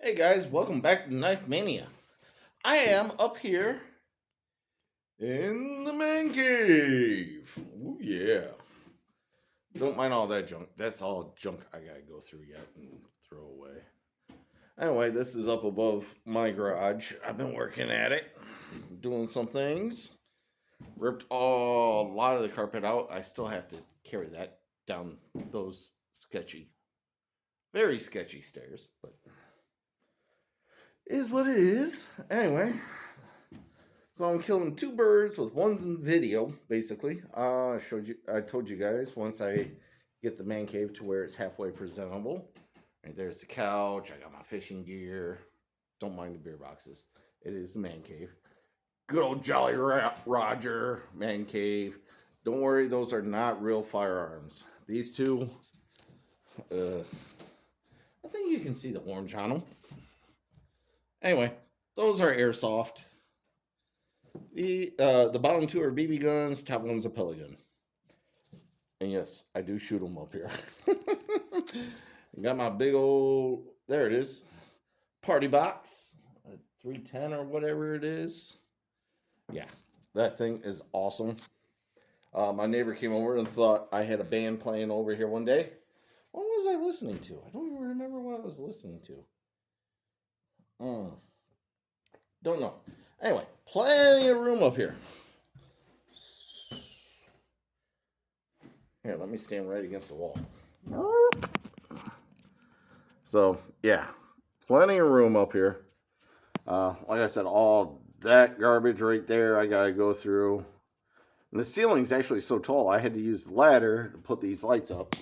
Hey guys, welcome back to Knife Mania. I am up here in the man cave. Ooh, yeah. Don't mind all that junk. That's all junk I gotta go through yet and throw away. Anyway, this is up above my garage. I've been working at it, doing some things. Ripped a lot of the carpet out. I still have to carry that down those very sketchy stairs, but it is what it is. Anyway, so I'm killing two birds with one video, basically. I told you guys once I get the man cave to where it's halfway presentable. Right there's the couch. I got my fishing gear. Don't mind the beer boxes. It is the man cave. Good old Jolly Roger man cave. Don't worry, those are not real firearms. These two, I think you can see the orange on them. Anyway, those are airsoft. The bottom two are BB guns, top one's a pellet gun. And yes, I do shoot them up here. Got my big old, there it is, party box, a 310 or whatever it is. Yeah, that thing is awesome. My neighbor came over and thought I had a band playing over here one day. What was I listening to? I don't even remember what I was listening to. Don't know. Anyway, plenty of room up here. Here, let me stand right against the wall. So, yeah, plenty of room up here. Like I said, all that garbage right there I gotta go through. And the ceiling's actually so tall, I had to use the ladder to put these lights up.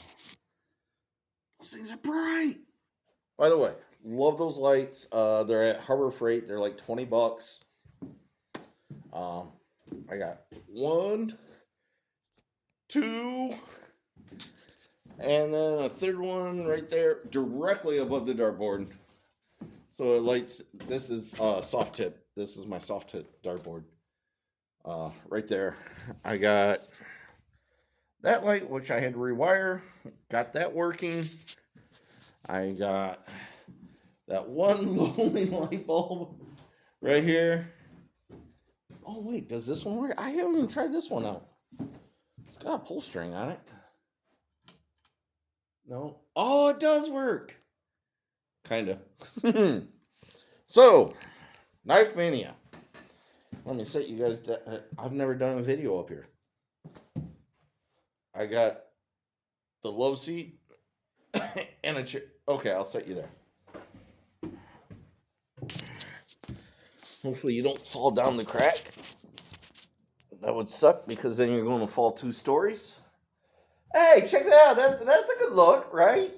Those things are bright. By the way, love those lights. They're at Harbor Freight. They're like $20. I got 1, 2, and then a third one right there, directly above the dartboard. So it lights. This is soft tip. This is my soft tip dartboard. Right there. I got that light, which I had to rewire. Got that working. I got that one lonely light bulb right here. Oh wait, does this one work? I haven't even tried this one out. It's got a pull string on it. No. Oh, it does work. Kinda. So, Knife Mania. Let me set you guys down. I've never done a video up here. I got the love seat and a chair. Okay, I'll set you there. Hopefully you don't fall down the crack. That would suck because then you're going to fall 2 stories. Hey, check that out. That's a good look, right?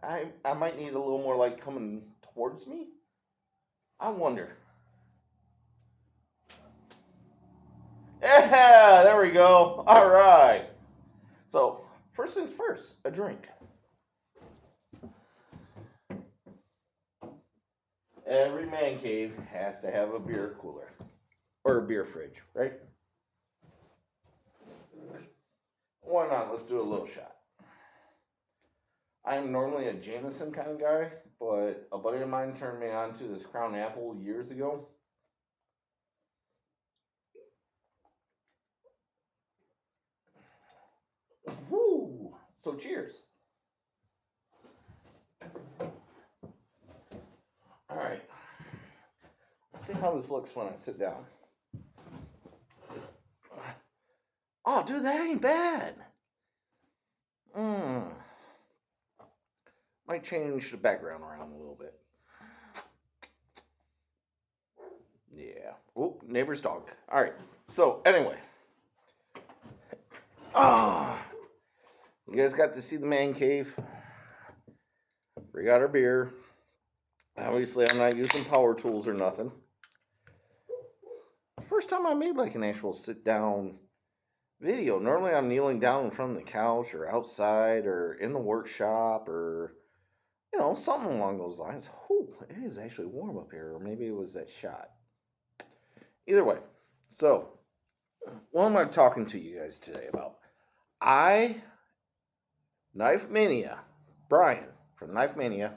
I might need a little more light coming towards me. I wonder. Yeah, there we go. All right. So, first things first, a drink. Every man cave has to have a beer cooler or a beer fridge, right? Why not? Let's do a little shot. I'm normally a Jameson kind of guy, but a buddy of mine turned me on to this Crown Apple years ago. Woo! So cheers. All right. Let's see how this looks when I sit down. Oh, dude, that ain't bad. Might change the background around a little bit. Yeah. Oh, neighbor's dog. All right. So, anyway. You guys got to see the man cave. We got our beer. Obviously, I'm not using power tools or nothing. First time I made like an actual sit-down video. Normally, I'm kneeling down in front of the couch or outside or in the workshop or, something along those lines. Whew, it is actually warm up here, or maybe it was that shot. Either way, so what am I talking to you guys today about? Knife Mania, Brian from Knife Mania,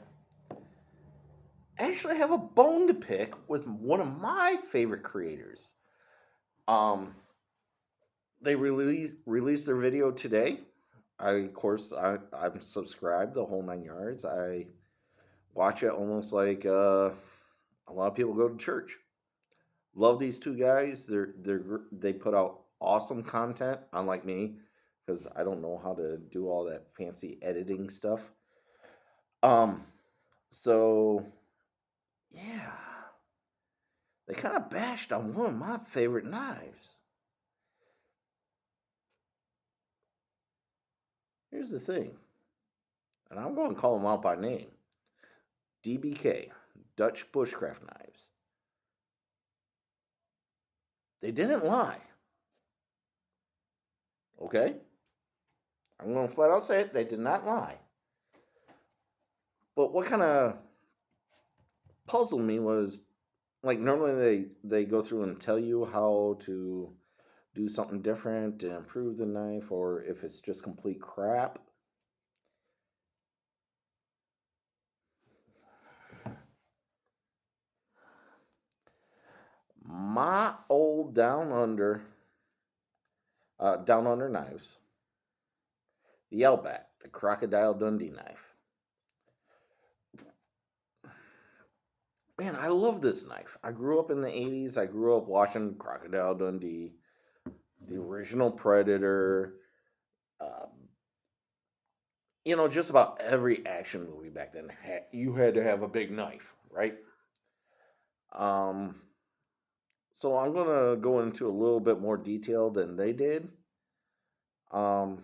actually have a bone to pick with one of my favorite creators. Um, they released their video today. Of course, I'm subscribed the whole 9 yards. I watch it almost like a lot of people go to church. Love these two guys. They put out awesome content, unlike me, because I don't know how to do all that fancy editing stuff. Um, so yeah, they kind of bashed on one of my favorite knives. Here's the thing, and I'm going to call them out by name. DBK, Dutch Bushcraft Knives. They didn't lie. Okay? I'm going to flat out say it. They did not lie. But what kind of puzzled me was, like, normally they go through and tell you how to do something different to improve the knife, or if it's just complete crap. My old down under knives, the Outback, the Crocodile Dundee knife. Man, I love this knife. I grew up in the 80s. I grew up watching Crocodile Dundee, the original Predator. Just about every action movie back then, you had to have a big knife, right? Um, so I'm gonna go into a little bit more detail than they did. Um,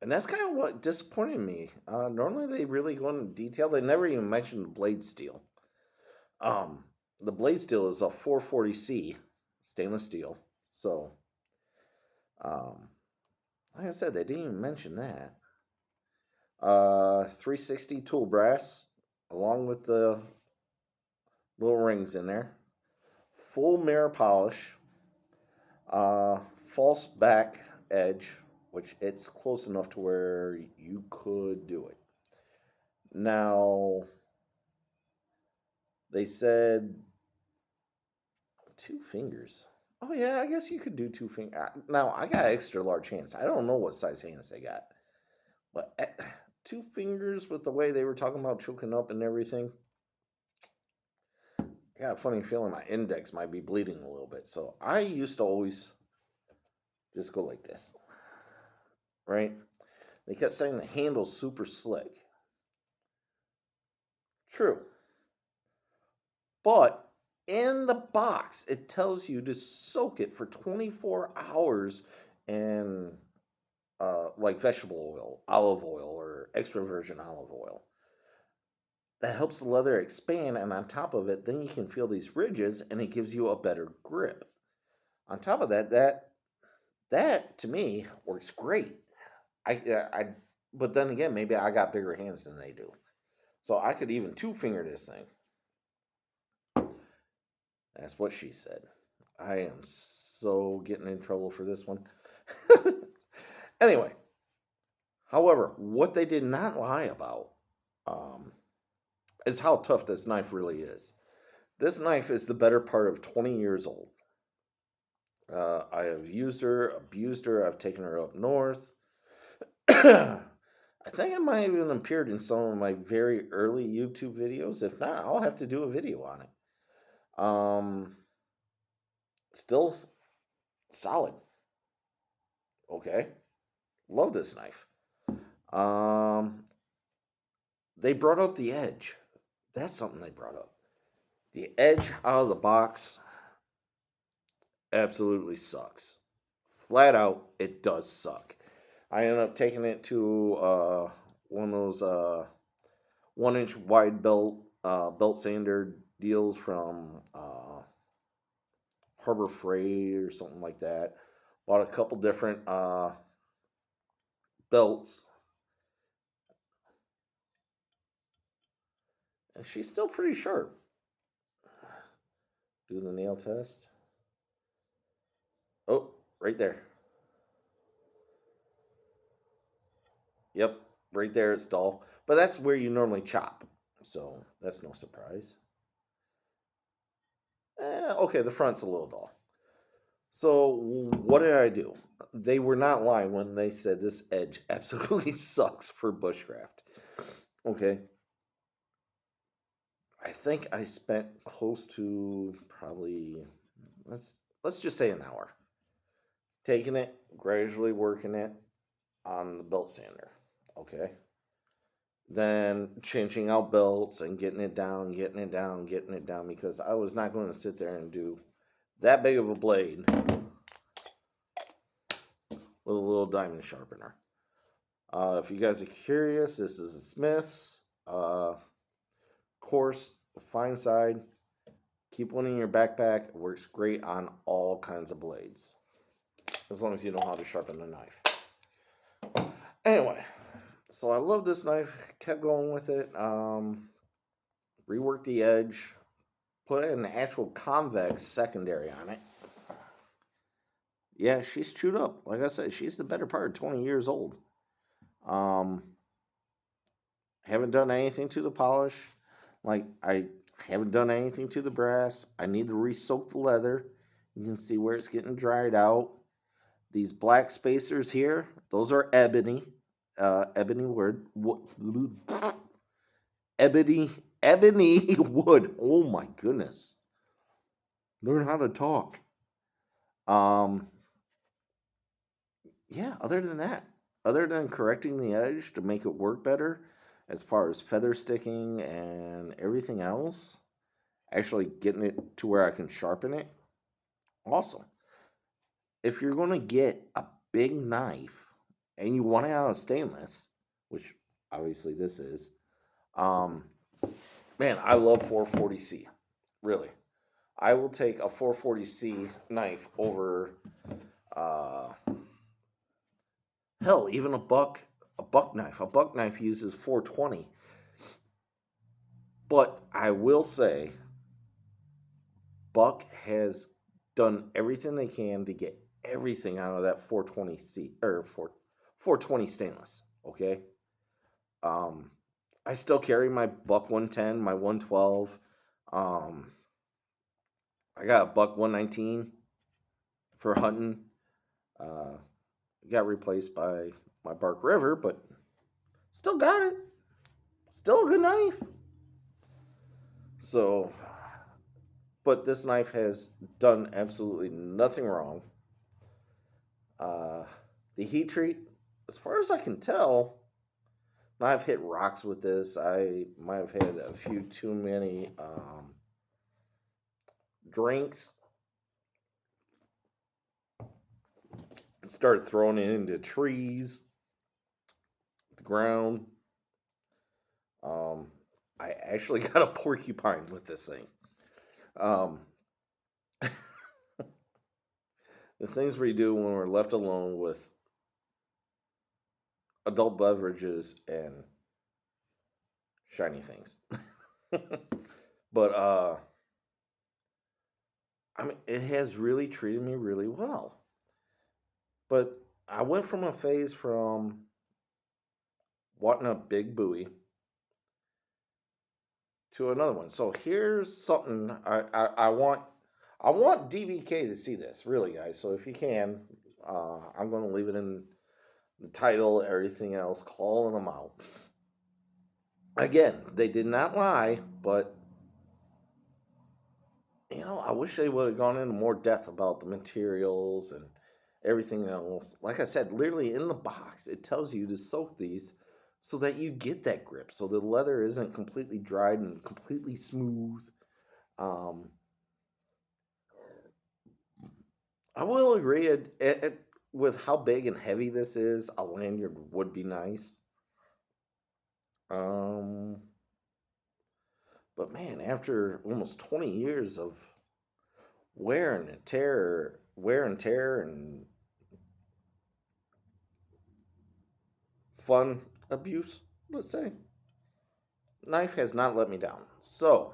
and that's kind of what disappointed me. Normally they really go into detail. They never even mentioned the blade steel. Um, the blade steel is a 440C stainless steel. So, um, like I said, they didn't even mention that. 360 tool brass, along with the little rings in there. Full mirror polish. False back edge, which it's close enough to where you could do it. Now, they said 2 fingers. Oh yeah, I guess you could do 2 fingers. Now I got extra large hands. I don't know what size hands they got, but 2 fingers with the way they were talking about choking up and everything. I got a funny feeling my index might be bleeding a little bit. So I used to always just go like this, right? They kept saying the handle's super slick. True. But in the box, it tells you to soak it for 24 hours in like vegetable oil, olive oil, or extra virgin olive oil. That helps the leather expand, and on top of it, then you can feel these ridges, and it gives you a better grip. On top of that to me works great. But then again, maybe I got bigger hands than they do, so I could even 2 finger this thing. That's what she said. I am so getting in trouble for this one. Anyway, however, what they did not lie about is how tough this knife really is. This knife is the better part of 20 years old. I have used her, abused her. I've taken her up north. I think it might have even appeared in some of my very early YouTube videos. If not, I'll have to do a video on it. Still solid. Okay. Love this knife. They brought up the edge. That's something they brought up. The edge out of the box absolutely sucks. Flat out, it does suck. I ended up taking it to one of those 1-inch wide belt sander deals from Harbor Freight or something like that. Bought a couple different belts. And she's still pretty sharp. Do the nail test. Oh, right there. Yep, right there it's dull. But that's where you normally chop. So that's no surprise. Okay, the front's a little dull. So what did I do? They were not lying when they said this edge absolutely sucks for bushcraft. Okay, I think I spent close to probably let's just say an hour taking it, gradually working it on the belt sander. Okay, then changing out belts and getting it down, getting it down, getting it down because I was not going to sit there and do that big of a blade with a little diamond sharpener. If you guys are curious, this is a Smith's coarse, fine side. Keep one in your backpack. It works great on all kinds of blades, as long as you know how to sharpen the knife. Anyway, so I love this knife. Kept going with it. Reworked the edge. Put an actual convex secondary on it. Yeah, she's chewed up. Like I said, she's the better part of 20 years old. Um, haven't done anything to the polish. Like, I haven't done anything to the brass. I need to re-soak the leather. You can see where it's getting dried out. These black spacers here, those are ebony. Ebony wood. Ebony wood. Oh my goodness. Learn how to talk. Um, yeah, other than correcting the edge to make it work better, as far as feather sticking and everything else, actually getting it to where I can sharpen it, awesome. If you're going to get a big knife and you want it out of stainless, which obviously this is, um, man, I love 440C. Really. I will take a 440C knife over, uh, hell, even a buck knife. A buck knife uses 420. But I will say, Buck has done everything they can to get everything out of that 420C or 420 stainless. Okay, um, I still carry my Buck 110, my 112. Um, I got a Buck 119 for hunting. Uh, got replaced by my Bark River, but still got it. Still a good knife. So, but this knife has done absolutely nothing wrong. Uh, the heat treat, as far as I can tell, I've hit rocks with this. I might have had a few too many drinks. Started throwing it into trees, the ground. Um, I actually got a porcupine with this thing. Um, the things we do when we're left alone with adult beverages and shiny things. But I mean, it has really treated me really well. But I went from a phase from wanting a big buoy to another one. So here's something I want DBK to see this, really, guys. So if you can, I'm going to leave it in the title, everything else, calling them out. Again, they did not lie, but I wish they would have gone into more depth about the materials and everything else. Like I said, literally in the box, it tells you to soak these so that you get that grip, so the leather isn't completely dried and completely smooth. Um, I will agree with how big and heavy this is. A lanyard would be nice. Um, but man, after almost 20 years of wear and tear, and fun abuse, let's say, knife has not let me down. So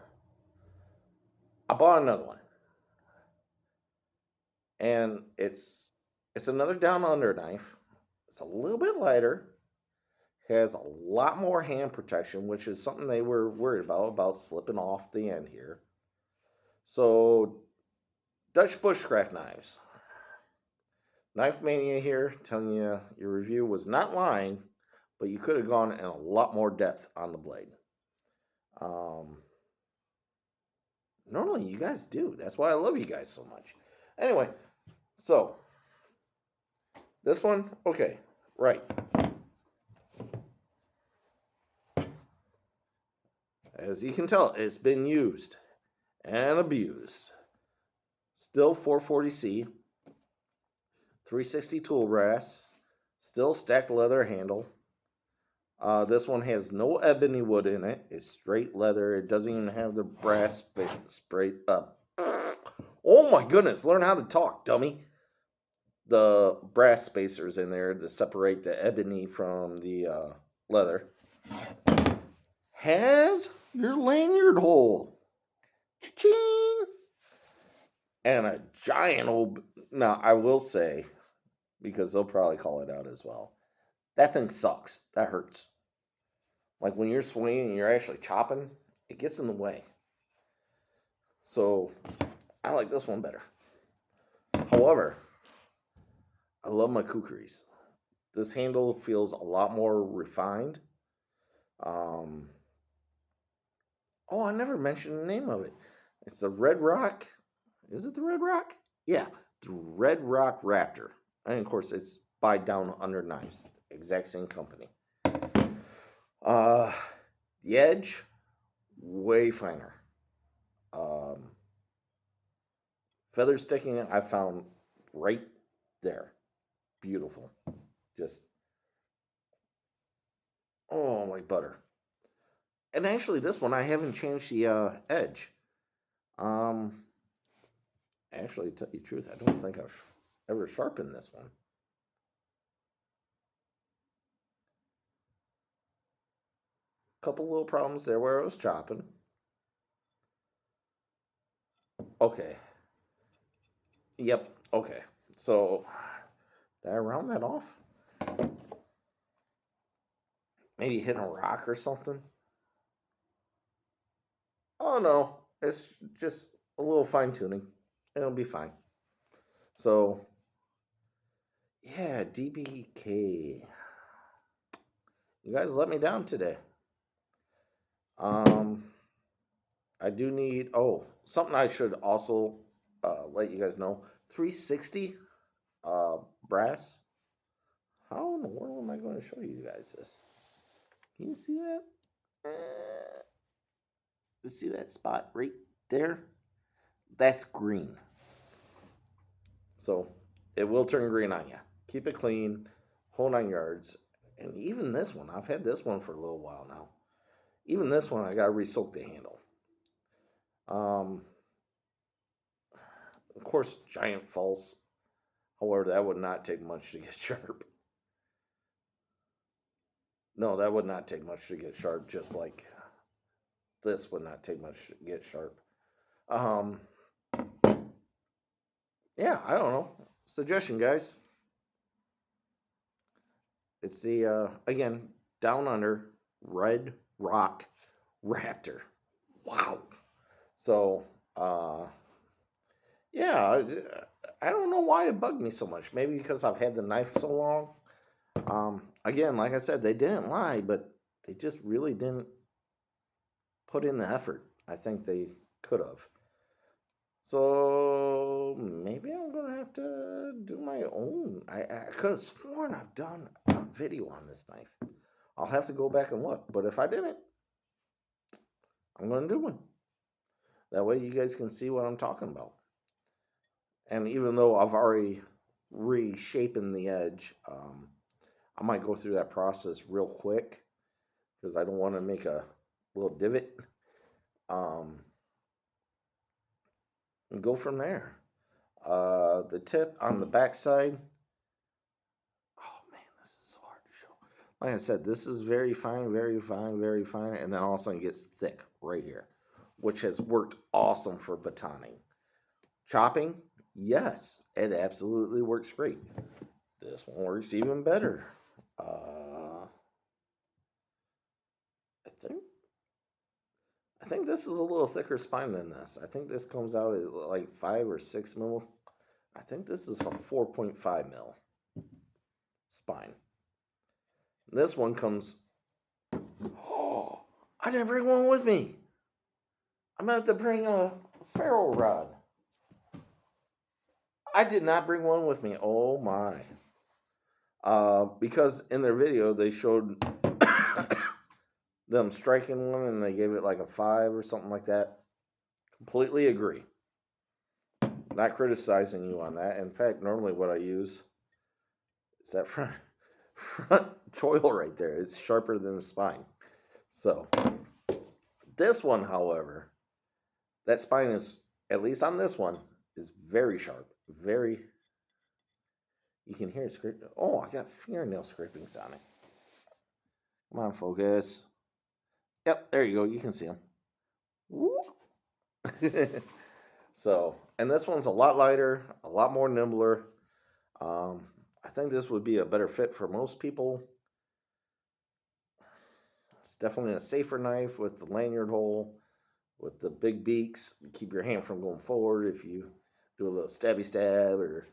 I bought another one, and it's another down under knife. It's a little bit lighter. has a lot more hand protection, which is something they were worried about slipping off the end here. So, Dutch Bushcraft knives. Knife Mania here, telling you your review was not lying, but you could have gone in a lot more depth on the blade. Normally you guys do. That's why I love you guys so much. Anyway, so this one, okay, right. As you can tell, it's been used and abused. Still 440C, 360 tool brass, still stacked leather handle. This one has no ebony wood in it. It's straight leather. It doesn't even have the brass spray up. Oh my goodness, learn how to talk, dummy. The brass spacers in there to separate the ebony from the leather. Has your lanyard hole. Cha-ching! And a giant old... Now, I will say, because they'll probably call it out as well, that thing sucks. That hurts. Like when you're swinging and you're actually chopping, it gets in the way. So, I like this one better. However, I love my kukris. This handle feels a lot more refined. Oh, I never mentioned the name of it. It's the Red Rock. Is it the Red Rock? Yeah, the Red Rock Raptor. And of course, it's by Down Under Knives. Exact same company. The edge, way finer. Feather sticking, I found right there. Beautiful. Just, oh, like butter. And actually, this one, I haven't changed the edge. Actually, to tell you the truth, I don't think I've ever sharpened this one. Couple little problems there where I was chopping. Okay. Yep, okay. So, did I round that off? Maybe hitting a rock or something? Oh no, it's just a little fine tuning. It'll be fine. So, yeah, DBK. You guys let me down today. I do need, something I should also let you guys know. 360 brass. How in the world am I going to show you guys this? Can you see that? You see that spot right there? That's green. So it will turn green on you. Keep it clean, whole 9 yards. And even this one, I've had this one for a little while now. Even this one, I got to re-soak the handle. Of course, giant false. However, that would not take much to get sharp. No, that would not take much to get sharp, just like this would not take much to get sharp. Yeah, I don't know. Suggestion, guys. It's the, again, Down Under Red Rock Raptor. Wow. So, yeah, I don't know why it bugged me so much. Maybe because I've had the knife so long. Again, like I said, they didn't lie, but they just really didn't put in the effort. I think they could have. So maybe I'm gonna have to do my own. I could have sworn I've done a video on this knife. I'll have to go back and look. But if I didn't, I'm gonna do one. That way you guys can see what I'm talking about. And even though I've already reshapen the edge, I might go through that process real quick because I don't want to make a little divot. And go from there. The tip on the back side. Oh man, this is so hard to show. Like I said, this is very fine, very fine, very fine, and then all of a sudden it gets thick right here, which has worked awesome for batoning. Chopping, yes, it absolutely works great. This one works even better. think this is a little thicker spine than this. I think this comes out at like 5 or 6 mil. I think this is a 4.5 mil spine. This one comes... Oh, I didn't bring one with me. I'm going to have to bring a ferro rod. I did not bring one with me. Oh my. Because in their video, they showed them striking one and they gave it like a 5 or something like that. Completely agree. Not criticizing you on that. In fact, normally what I use is that front choil right there. It's sharper than the spine. So, this one, however, that spine is, at least on this one, is very sharp. Very, you can hear it scraping. Oh, I got fingernail scrapings on it. Come on, focus. Yep, there you go. You can see them. So, and this one's a lot lighter, a lot more nimbler. I think this would be a better fit for most people. It's definitely a safer knife with the lanyard hole, with the big beaks. Keep your hand from going forward if you do a little stabby stab, or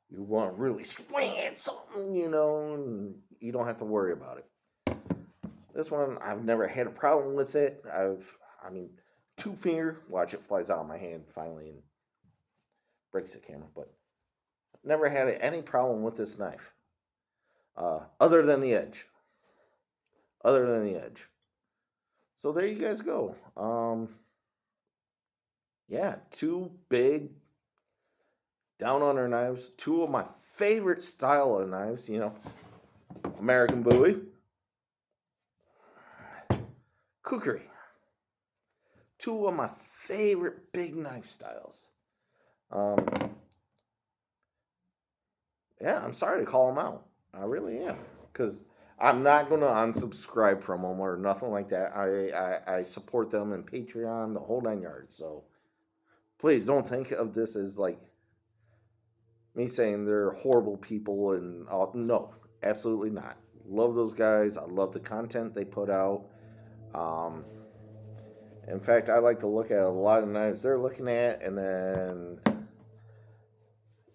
you want to really swing at something, you know, and you don't have to worry about it. This one, I've never had a problem with it. I mean, 2-finger, watch it flies out of my hand finally and breaks the camera, but never had any problem with this knife. Other than the edge. Other than the edge. So there you guys go. Yeah, 2 big down under knives. 2 of my favorite style of knives, you know. American Bowie. Kukri. 2 of my favorite big knife styles. Yeah, I'm sorry to call them out. I really am. Because I'm not going to unsubscribe from them or nothing like that. I support them in Patreon, the whole 9 yards. So please don't think of this as like me saying they're horrible people and all. No, absolutely not. Love those guys. I love the content they put out. In fact, I like to look at a lot of knives they're looking at, and then,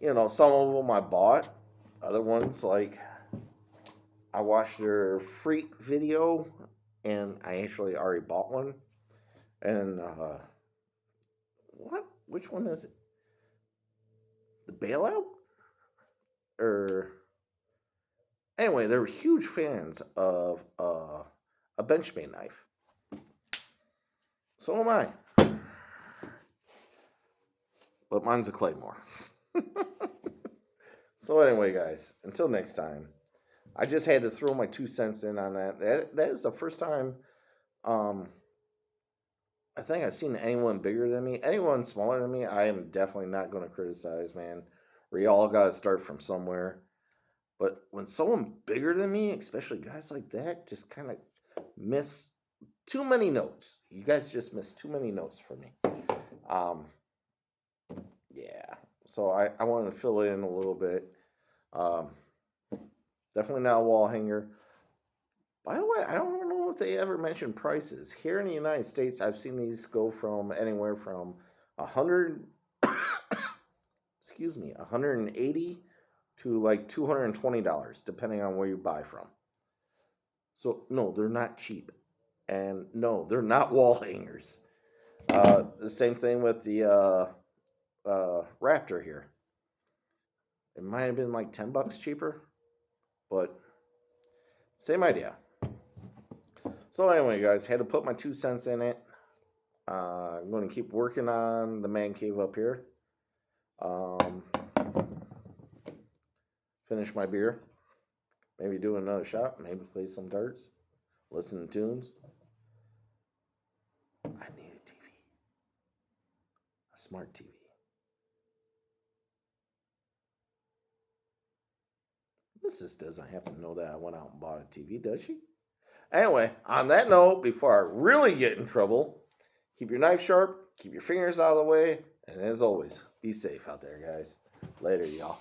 you know, some of them I bought. Other ones, like, I watched their Freak video, and I actually already bought one. And, what? Which one is it? The Bailout? Anyway, they were huge fans of a Benchmade knife. So am I. But mine's a Claymore. So anyway, guys, until next time. I just had to throw my 2 cents in on that. That is the first time I think I've seen anyone bigger than me. Anyone smaller than me, I am definitely not going to criticize, man. We all got to start from somewhere. But when someone bigger than me, especially guys like that, just kind of miss too many notes. You guys just missed too many notes for me. Yeah. So I wanted to fill in a little bit. Definitely not a wall hanger. By the way, I don't know if they ever mentioned prices. Here in the United States, I've seen these go from anywhere from $180 to like $220, depending on where you buy from. So no, they're not cheap. And no, they're not wall hangers. The same thing with the Raptor here. It might have been like $10 cheaper, but same idea. So anyway, guys, had to put my 2 cents in it. I'm going to keep working on the man cave up here. Finish my beer. Maybe do another shot. Maybe play some darts. Listen to tunes. I need a TV. A smart TV. Mrs. doesn't have to know that I went out and bought a TV, does she? Anyway, on that note, before I really get in trouble, keep your knife sharp, keep your fingers out of the way, and as always, be safe out there, guys. Later, y'all.